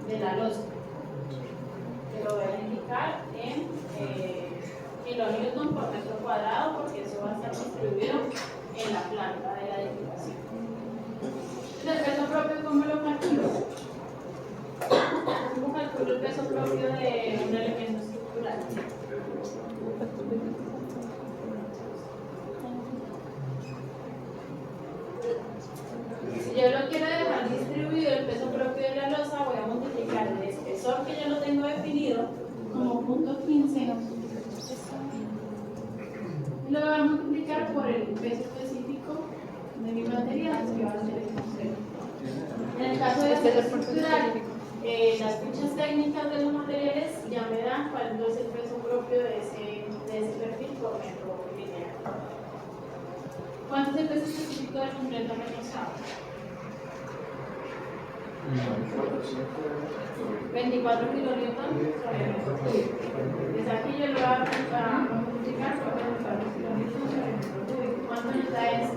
de la losa, que lo voy a indicar en kilonewton por metro cuadrado, porque eso va a estar distribuido en la planta de la edificación. El peso propio, ¿cómo lo calculo? ¿Cómo calculo el peso propio de un elemento estructural? Si yo lo quiero dejar distribuido el peso propio de la losa, voy a multiplicar el espesor que yo lo tengo definido como 0.15 y lo voy a multiplicar por el peso específico de mi material, que va a ser el concreto. En el caso de peso estructural, las fichas técnicas de los materiales ya me dan cuál es el peso propio de ese perfil por metro lineal. ¿Cuánto es el peso específico del concreto reforzado? 24 kilonewton sobre metro cúbico. Desde aquí yo lo voy a multiplicar por 24 kilonewton sobre metro cúbico. ¿Cuánto nos da eso?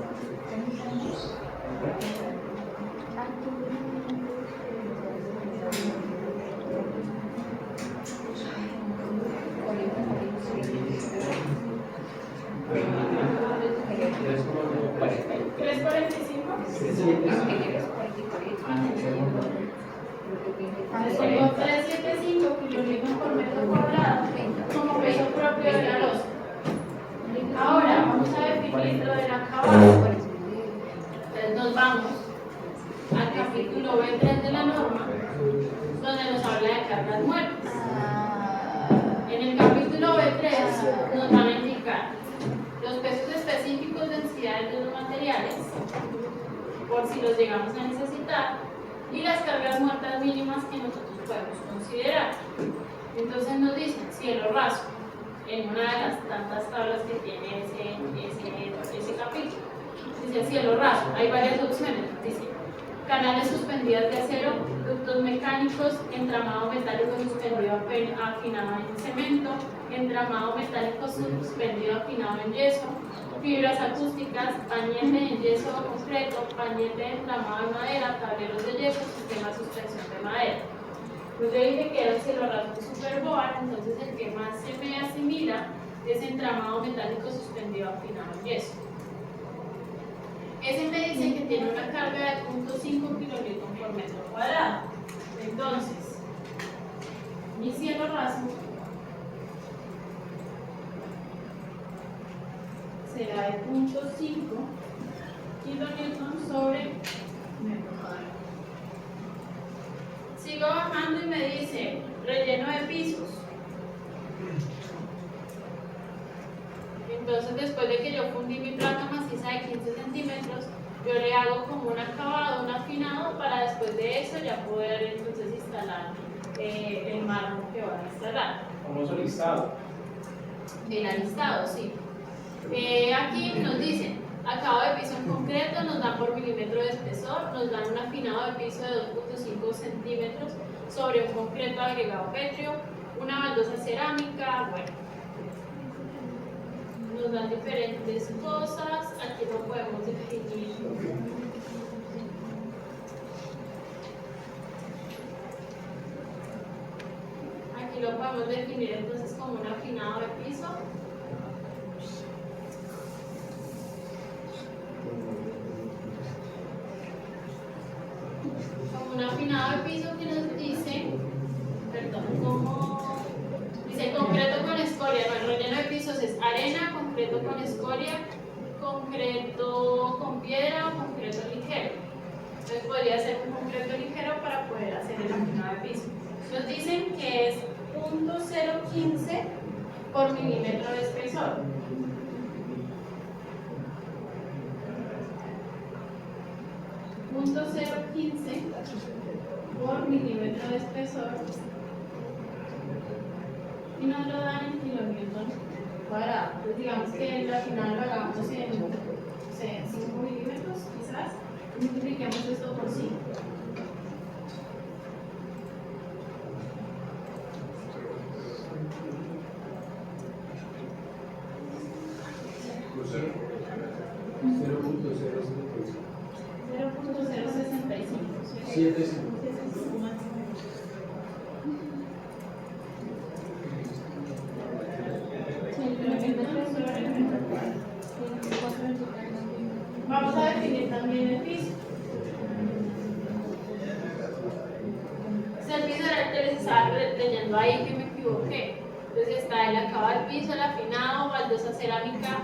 345. Tengo 375 kilonewton por metro cuadrado como peso propio de la losa. Ahora vamos a definir lo del acabado. Entonces nos vamos al capítulo B3 de la norma, donde nos habla de cargas muertas. En el capítulo B3 nos van a indicar los pesos específicos, densidades de los materiales, por si los llegamos a necesitar, y las cargas muertas mínimas que nosotros podemos considerar. Entonces nos dicen cielo raso, en una de las tantas tablas que tiene ese capítulo. Dice cielo raso, hay varias opciones, dice canales suspendidas de acero, ductos mecánicos, entramado metálico suspendido afinado en cemento, entramado metálico suspendido afinado en yeso, fibras acústicas, pañete en yeso o concreto, pañete de entramado en madera, tableros de yeso, sistema de suspensión de madera. Pues yo dije que era el cielo raso superboard, entonces el que más se me asimila es entramado metálico suspendido afinado en yeso. Ese me dice que tiene una carga de 0.5 kilonewton por metro cuadrado. Entonces, mi cielo raso será de 0.5 kilonewton sobre metro cuadrado. Sigo bajando y me dice relleno de pisos. Entonces, después de que yo fundí mi placa maciza de 15 centímetros, yo le hago como un acabado, un afinado, para después de eso ya poder entonces instalar el mármol que van a instalar. Famoso listado. El alistado, sí. Aquí nos dicen acabado de piso en concreto, nos dan por milímetro de espesor, nos dan un afinado de piso de 2.5 centímetros sobre un concreto agregado pétreo, una baldosa cerámica, bueno. Nos dan diferentes cosas, aquí lo podemos definir. Aquí lo podemos definir entonces como un afinado de piso. Como un afinado de piso que nos dice, perdón, como dice concreto con escoria, no, el relleno de pisos es arena, concreto con escoria, concreto con piedra o concreto ligero. Entonces podría ser un concreto ligero para poder hacer el afinado de piso. Nos dicen que es 0.015 por milímetro de espesor. .015 por milímetro de espesor y nos lo dan en kilonewton cuadrado. Entonces digamos que al final lo hagamos en 5 milímetros quizás, y multipliquemos esto por 5. entonces estaba leyendo ahí que me equivoqué. Entonces está el acabado del piso, el afinado, baldosa cerámica,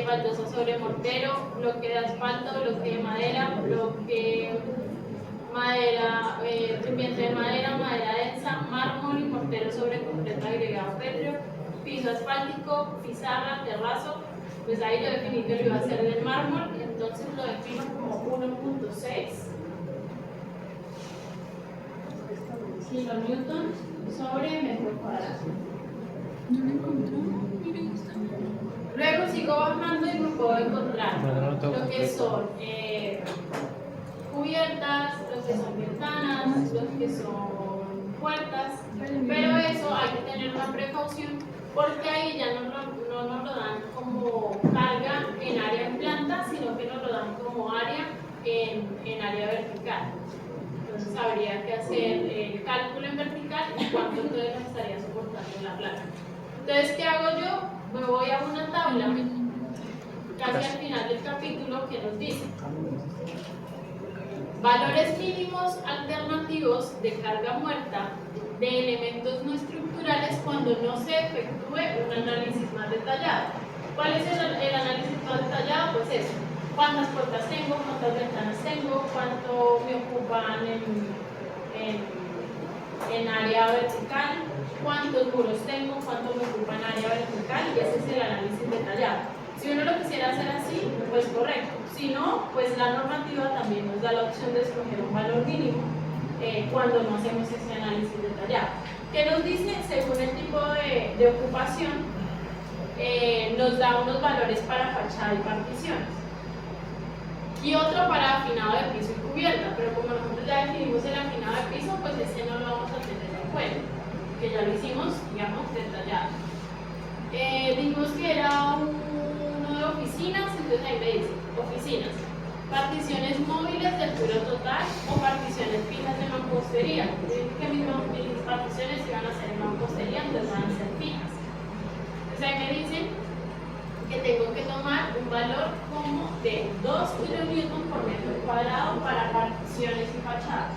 baldosa sobre mortero, bloque de asfalto, bloque de madera, bloque madera, recipiente de madera, madera densa, mármol y mortero sobre concreto agregado pétreo, piso asfáltico, pizarra, terrazo. Pues ahí yo definí que lo iba a hacer del mármol, entonces lo defino como 1.6 kilonewton sobre metro cuadrado. Luego sigo bajando y me puedo encontrar lo que son cubiertas, lo que son ventanas, lo que son puertas, pero eso hay que tener una precaución porque ahí ya no nos lo dan como carga en área en planta, sino que nos lo dan como área en área vertical. Entonces habría que hacer el cálculo en vertical y cuánto entonces nos estaría soportando en la placa. Entonces, ¿qué hago yo? Me voy a una tabla casi al final del capítulo que nos dice valores mínimos alternativos de carga muerta de elementos no estructurales cuando no se efectúe un análisis más detallado. ¿Cuál es el análisis más detallado? Pues eso. ¿Cuántas puertas tengo? ¿Cuántas ventanas tengo? ¿Cuánto me ocupan en área vertical? ¿Cuántos muros tengo? ¿Cuánto me ocupan área vertical? Y ese es el análisis detallado. Si uno lo quisiera hacer así, pues correcto. Si no, pues la normativa también nos da la opción de escoger un valor mínimo cuando no hacemos ese análisis detallado. ¿Qué nos dice? Según el tipo de ocupación, nos da unos valores para fachada y particiones. Y otro para afinado de piso y cubierta, pero como nosotros ya definimos el afinado de piso, pues ese no lo vamos a tener en cuenta, que ya lo hicimos, digamos, detallado. Dijimos que era uno de oficinas, entonces ahí me dice, oficinas, particiones móviles de altura total o particiones fijas de mampostería. Yo dije que mis particiones iban a ser en mampostería, entonces van a ser fijas. Entonces ahí me dicen que tengo que tomar un valor como de 2 kilonewton por metro cuadrado para particiones y fachadas.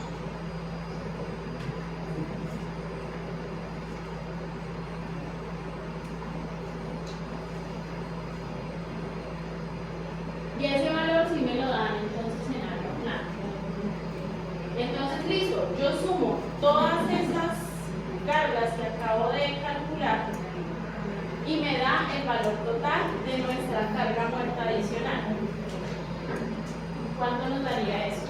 Y ese valor sí me lo dan entonces en área plana. Entonces, listo, yo sumo todas esas cargas que acabo de calcular y me da el valor total de nuestra carga muerta adicional. ¿Cuánto nos daría eso?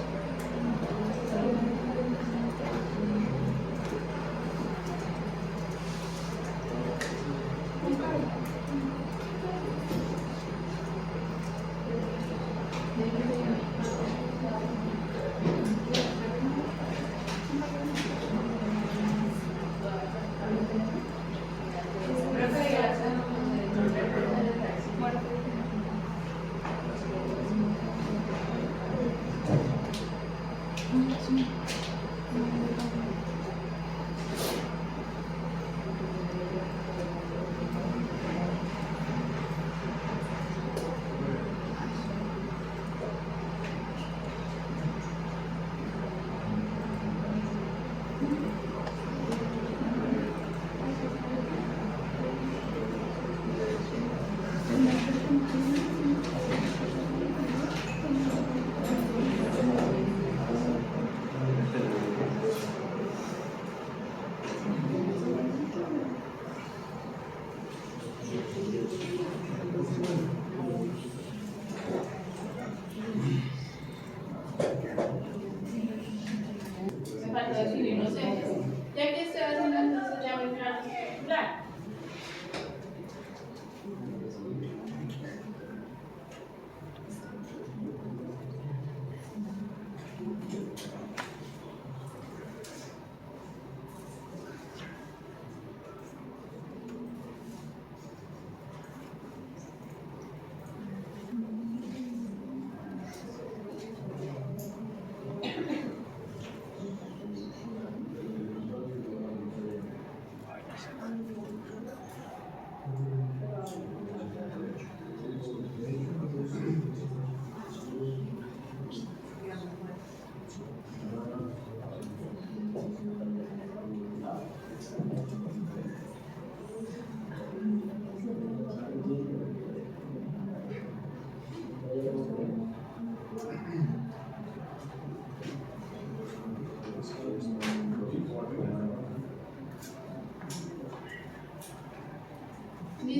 Me faltó definir los ejes. Ya que estoy haciendo entonces ya voy a entrar a estructural.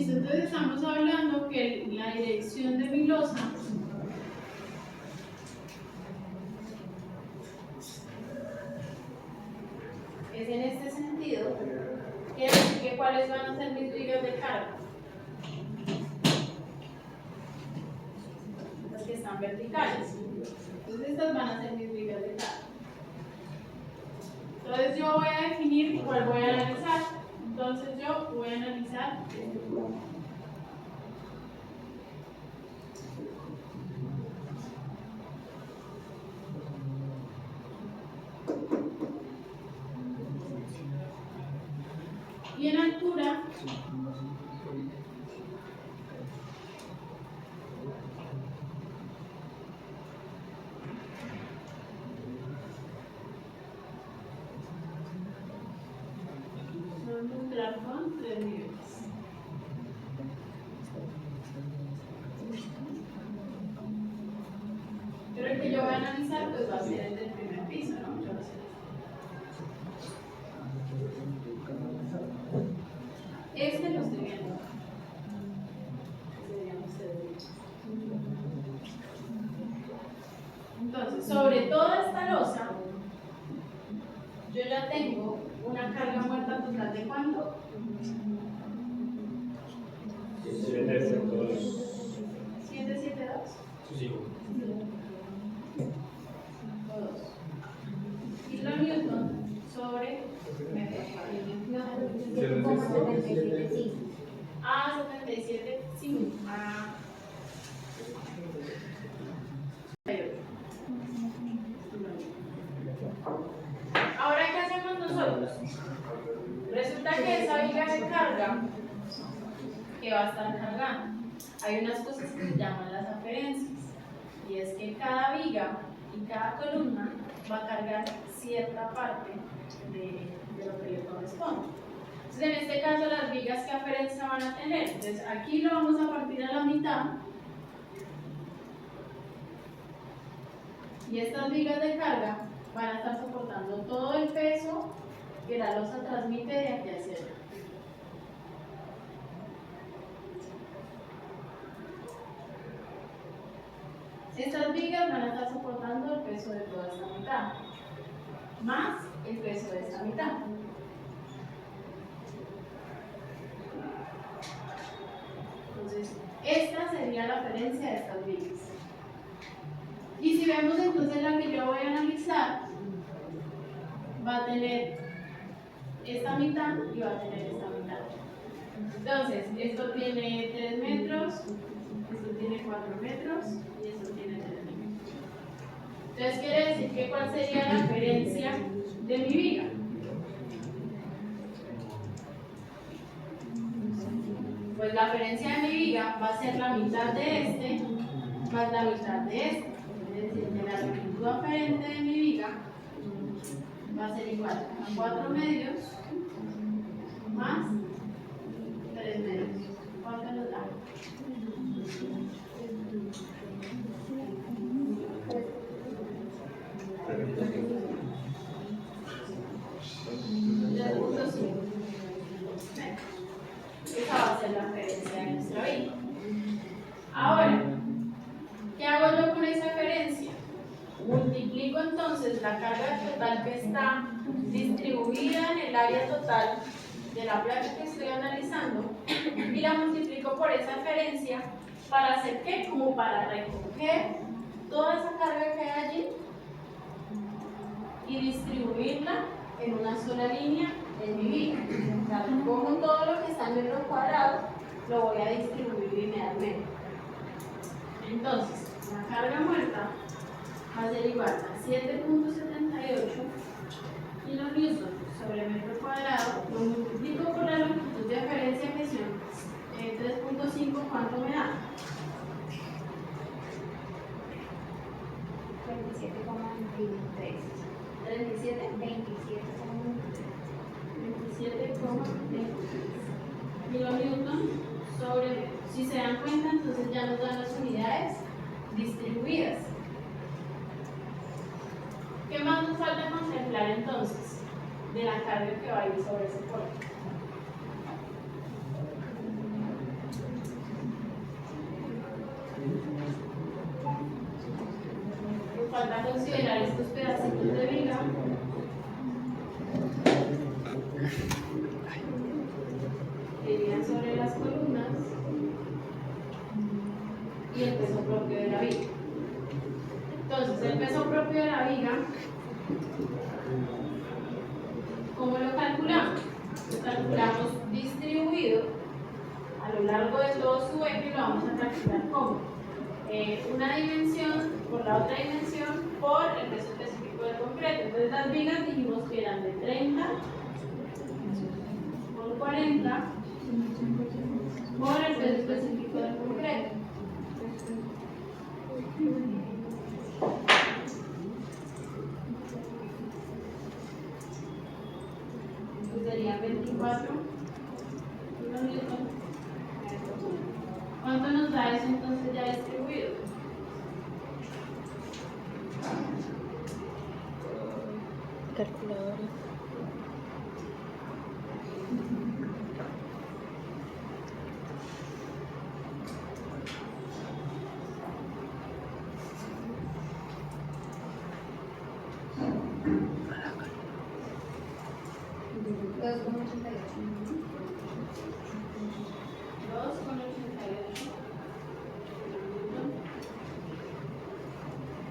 Listo, entonces estamos hablando que la dirección de mi losa es en este sentido. Quiere decir que cuáles van a ser mis vigas de carga. Las que están verticales. Entonces estas van a ser mis vigas de carga. Entonces yo voy a definir cuál voy a analizar. Entonces yo voy a analizar y en altura vamos a entrar con 3 niveles. Pero el que yo voy a analizar pues va a ser el del primer piso, ¿no? Yo lo sé. Este lo estoy viendo. Entonces, sobre toda esta losa, yo ya tengo una carga muerta total de ¿cuánto? 772. Sí. Kilonewton sobre metro cuadrado. 77,5. Ahora, ¿qué hacemos nosotros? Resulta que esa viga de carga que va a estar cargando, hay unas cosas que se llaman las aferencias, y es que cada viga y cada columna va a cargar cierta parte de lo que le corresponde. Entonces, en este caso, las vigas, ¿qué aferencia van a tener? Entonces, aquí lo vamos a partir a la mitad. Y estas vigas de carga van a estar soportando todo el peso que la losa transmite de aquí hacia allá. Estas vigas van a estar soportando el peso de toda esta mitad, más el peso de esta mitad. Entonces, esta sería la aferencia de estas vigas. Y si vemos entonces la que yo voy a analizar, va a tener esta mitad y va a tener esta mitad. Entonces, esto tiene 3 metros, esto tiene 4 metros y esto tiene 3 metros. Entonces, quiere decir que ¿cuál sería la aferencia de mi viga? Pues la aferencia de mi viga va a ser la mitad de este más la mitad de este. Es decir, que la longitud aferente de mi viga va a ser igual a 4 medios más 3 medios. ¿Cuánto nos da? 3.5. Esa va a ser la aferencia de nuestra viga. Ahora, ¿qué hago yo con esa aferencia? Multiplico entonces la carga total que está distribuida en el área total de la placa que estoy analizando y la multiplico por esa aferencia para hacer ¿qué? Como para recoger toda esa carga que hay allí y distribuirla en una sola línea en mi viga. O sea, recojo todo lo que está en metro cuadrado, lo voy a distribuir linealmente. Entonces, la carga muerta va a ser igual a 7.78 kilonewton sobre metro cuadrado, lo multiplico por la longitud de aferencia que son 3.5, ¿cuánto me da? 27,23. 37, 27,23 kilonewton sobre metro. Si se dan cuenta, entonces ya nos dan las unidades distribuidas. ¿Qué más nos falta contemplar entonces de la carga que va a ir sobre ese corte? falta considerar estos pedacitos de viga que irían sobre las columnas y el peso propio de la viga. Entonces, el peso propio de la viga, ¿cómo lo calculamos? Lo calculamos distribuido a lo largo de todo su eje, lo vamos a calcular como una dimensión por la otra dimensión por el peso específico del concreto. Entonces, las vigas dijimos que eran de 30 por 40 por el peso específico del concreto. Serían 24 kilonewton. ¿Cuánto nos da eso entonces ya distribuido? Calculadora.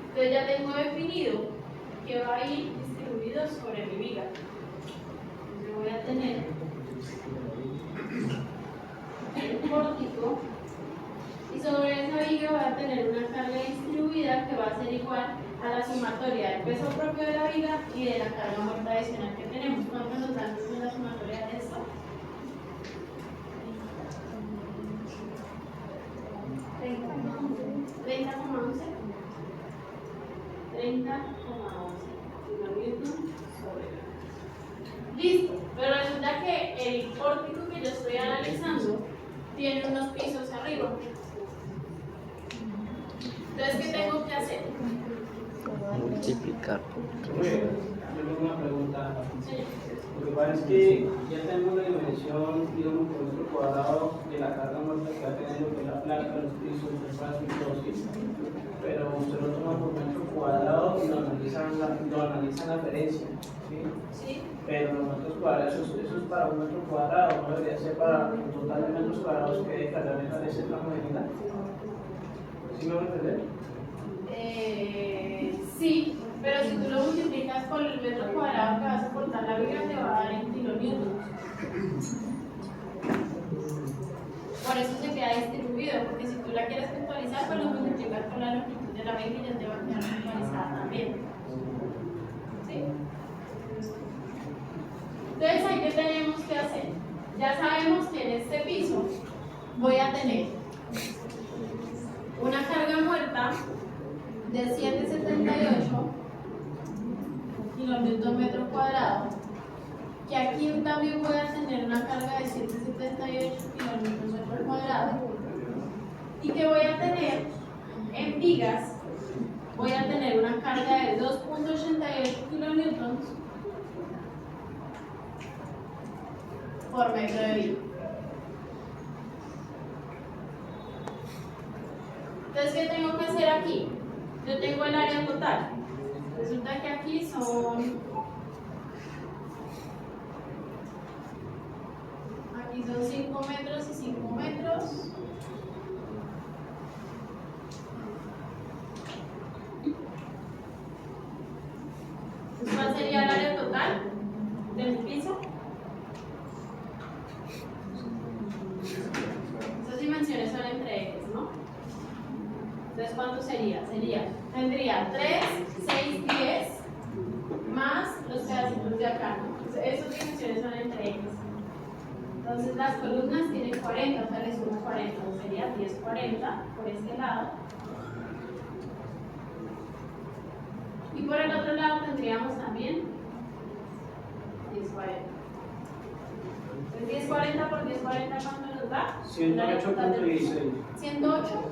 Entonces ya tengo definido que va a ir distribuido sobre mi viga. Entonces voy a tener el pórtico y sobre esa viga voy a tener una carga distribuida que va a ser igual a la sumatoria del peso propio de la viga y de la carga muerta adicional que tenemos. ¿Cuánto nos dan la sumatoria de esto? 30,11. 30,11 kilonewton sobre la. Listo, pero resulta que el pórtico que yo estoy analizando tiene unos pisos arriba. Entonces, ¿qué tengo que hacer? Multiplicar. Yo tengo una pregunta. Sí. Lo que pasa es que ya tenemos la dimensión, digamos, por metro cuadrado de la carga muerta que va a tener lo que es la placa, los pisos, el espacio y todo eso. Pero usted lo toma por metro cuadrado y lo analizan la referencia. ¿Sí? ¿Sí? Pero los metros cuadrados, eso es para un metro cuadrado, no debería ser para el total de metros cuadrados que hay que cargar ese tramo de vida. ¿Sí me van a entender? Sí, pero si tú lo multiplicas por el metro cuadrado que va a soportar la viga, te va a dar en kilonewtons. Por eso se queda distribuido, porque si tú la quieres puntualizar, pues lo multiplicas por la longitud de la viga y ya te va a quedar puntualizada también. ¿Sí? Entonces, ¿ahí qué tenemos que hacer? Ya sabemos que en este piso voy a tener una carga muerta de 778 kilonewton metro cuadrado, que aquí también voy a tener una carga de 778 kilonewton metro cuadrado, y que voy a tener en vigas, voy a tener una carga de 2,88 kilonewtons por metro de viga. Entonces, ¿qué tengo que hacer aquí? Yo tengo el área total. Resulta que aquí son 5 metros y 5 metros. ¿Cuál sería el área total del piso? Esas dimensiones son entre ejes, ¿no? Entonces, ¿cuánto sería? Tendría 3, 6, 10 más los pedacitos de acá, ¿no? Esas dimensiones son entre ejes. Entonces, las columnas tienen 40, o sea, le sumo 40, sería 10, 40 por este lado. Y por el otro lado tendríamos también 10, 40. Entonces, 10, 40 por 10, 40, ¿cuánto nos da? 108,16. 108.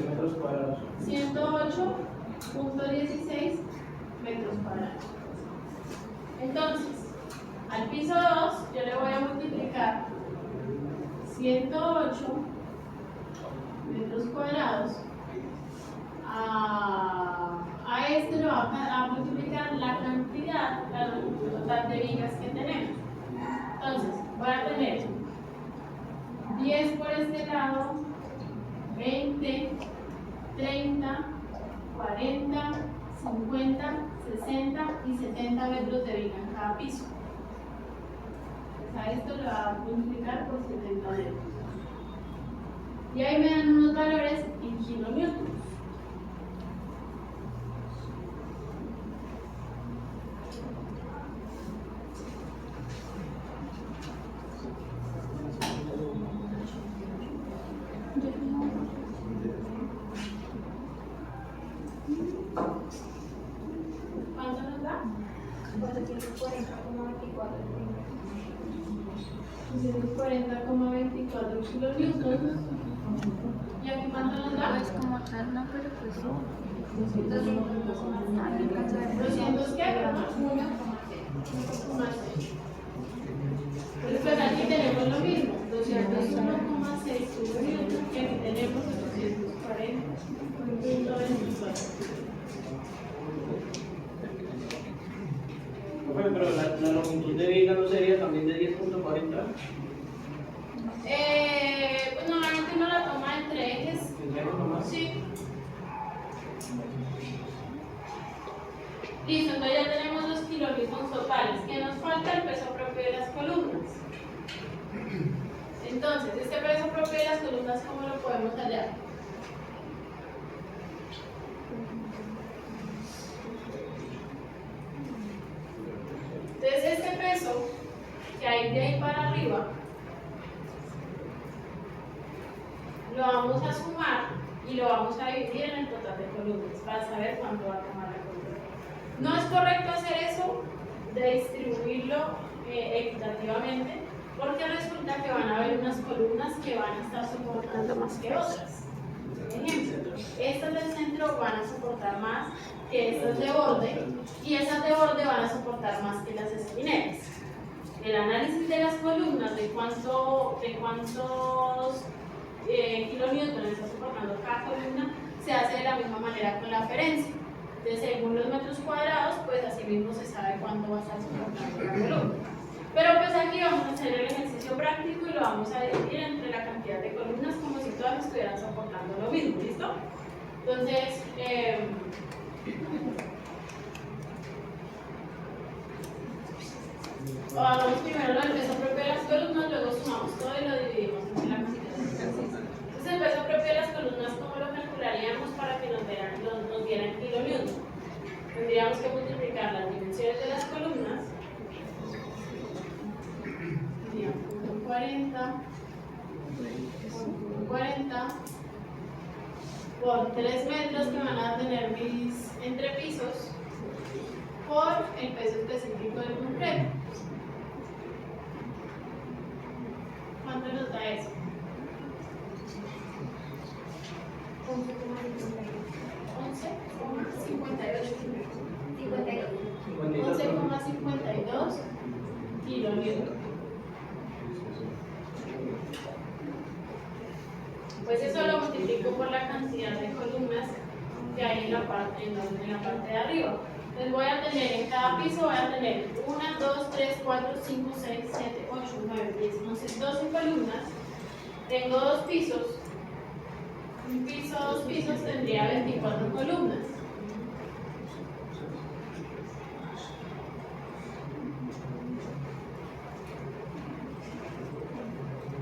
metros cuadrados. 108,16 metros cuadrados. Entonces, al piso 2 yo le voy a multiplicar 108 metros cuadrados a esto lo va a multiplicar la cantidad, el total de vigas que tenemos. Entonces, voy a tener 10 por este lado, 20, 30, 40, 50, 60 y 70 metros de viga en cada piso. A esto lo va a multiplicar por 70 metros. Y ahí me dan unos valores en kilonewtons. ¿Cuánto nos da? 440,24 kilonewtons. ¿Y aquí cuánto nos da? Es como acá, no, pero pues sí. 200 qué, perdón? 1,6. Pues aquí tenemos lo mismo, 201,6 kilonewtons, y aquí tenemos 840,24. Bueno, pero la longitud de viga no sería también de 10.40. Pues normalmente uno la toma entre ejes. Tendría que tomar. Sí. Listo, entonces ya tenemos los kilonewtons totales. ¿Qué nos falta? El peso propio de las columnas. Entonces, este peso propio de las columnas, ¿cómo lo podemos hallar? Entonces, este peso que hay de ahí para arriba, lo vamos a sumar y lo vamos a dividir en el total de columnas para saber cuánto va a tomar la columna. No es correcto hacer eso de distribuirlo equitativamente, porque resulta que van a haber unas columnas que van a estar soportando más que otras. Ejemplo, estas del centro van a soportar más que estas de borde, y esas de borde van a soportar más que las esquineras. El análisis de las columnas, de cuántos kilonewtons está soportando cada columna, se hace de la misma manera con la aferencia. Entonces, según los metros cuadrados, pues así mismo se sabe cuánto va a estar soportando la columna. Pero pues aquí vamos a hacer el ejercicio práctico y lo vamos a dividir entre la cantidad de columnas como si todas estuvieran soportando lo mismo, ¿listo? Entonces, hagamos primero el peso propio de las columnas, luego sumamos todo y lo dividimos entre la cantidad de columnas. Entonces, el peso propio de las columnas, ¿cómo lo calcularíamos para que nos dieran kilonewtons? Tendríamos que multiplicar las dimensiones de las columnas. 40 por 3 metros que van a tener mis entrepisos por el peso específico del concreto. ¿Cuánto nos da eso? 11,52 kilonewtons. Pues eso lo multiplico por la cantidad de columnas que hay en la parte de arriba. Entonces voy a tener en cada piso, voy a tener 1, 2, 3, 4, 5, 6, 7, 8, 9, 10, 11, 12 columnas. Tengo 2 pisos. Un piso, 2 pisos tendría 24 columnas.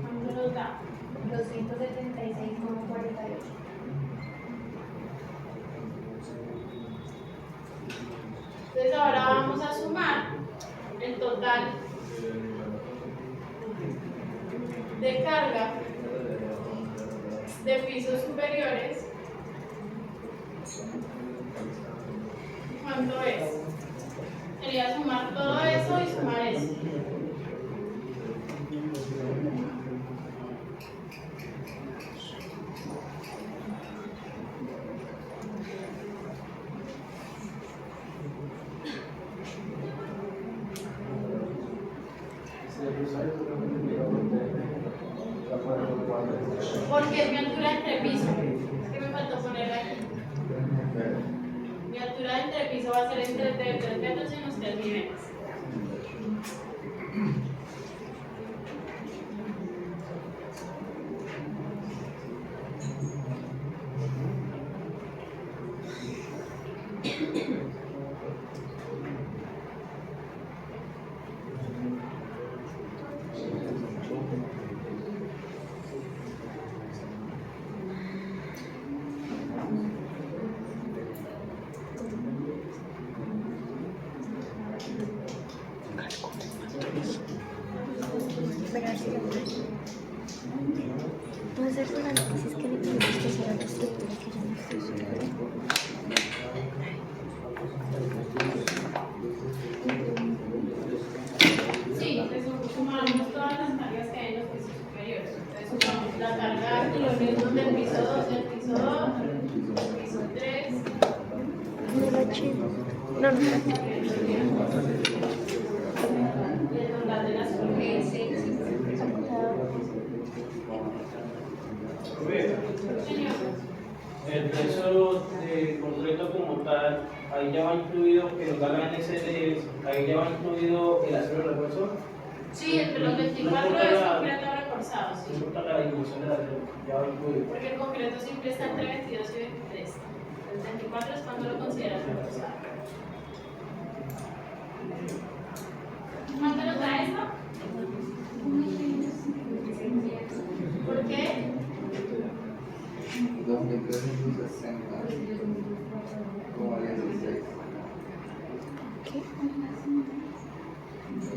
¿Cuánto nos da? 276,48. Entonces ahora vamos a sumar el total de carga de pisos superiores. ¿Cuánto es? Sería sumar todo eso y sumar eso. Porque es mi altura entre piso. Es que me faltó poner aquí. Mi altura altura de entrepiso va a ser entre 3 metros y unos 3 niveles. Puede ser una noticia que le tenemos que hacer a la estructura que yo no estoy segura. Sí, sumamos todas las cargas que hay en los pisos superiores. Entonces sumamos la carga de los mismos del piso 2, del piso 2, del piso 3. No la chido. No, no. Y el total de las columnas. Señor. El peso de concreto como tal, ahí ya va incluido, que nos da la NSD, ahí ya va incluido el acero de refuerzo. Sí, entre los 24 es concreto reforzado, No sí. importa la dimensión del acero, ya va incluido. Porque el concreto siempre está entre 22 y 23. El 24 es cuando lo consideras reforzado. ¿Cuánto nos da esto? ¿Por qué? 2360 como 16.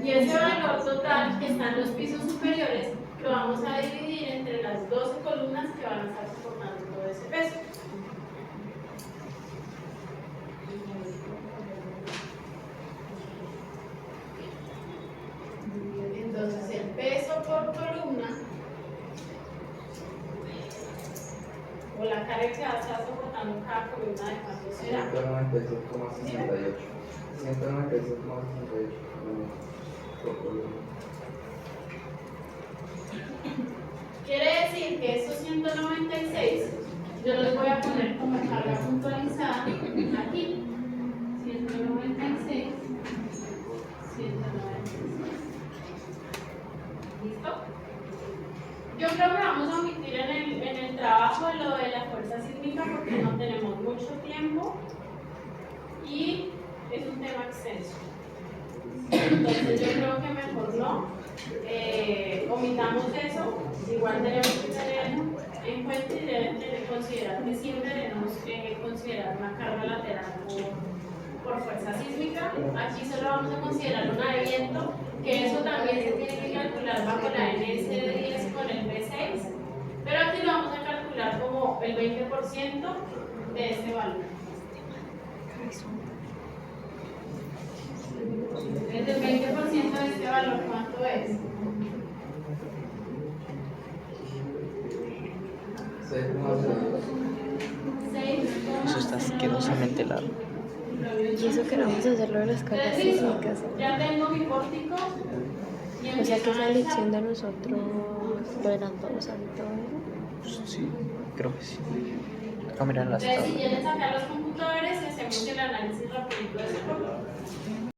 Y ese valor total que está en los pisos superiores lo vamos a dividir entre las 12 columnas que van a estar soportando todo ese peso. Entonces el peso por columna o la carga que va a estar soportando cada columna de cuánto será. 196,68. 196,68 por columna. Quiere decir que estos 196 yo los voy a poner como carga puntualizada aquí. 196, 196. ¿Listo? Yo creo que vamos a omitir en el trabajo lo de la fuerza sísmica porque no tenemos mucho tiempo y es un tema extenso. Entonces yo creo que mejor no. Omitamos eso. Igual tenemos que tener en cuenta y deben tener considerar que siempre tenemos que considerar una carga lateral por fuerza sísmica. Aquí solo vamos a considerar una de viento, que eso también se tiene que calcular bajo la NS10 con el P6, pero aquí lo vamos a calcular como el 20% de este valor. El 20% de este valor, ¿cuánto es? 6. Eso está asquerosamente largo. Y eso que no vamos a hacerlo de las cargas sísmicas. Ya tengo mi pórtico. Y O sea que esa empiezo a lección de nosotros lo eran todos ahorita. Sí, creo que sí. Vamos a mirar las Entonces, si tablas. quieren sacar los computadores y hacemos el análisis rapidito de ese pórtico.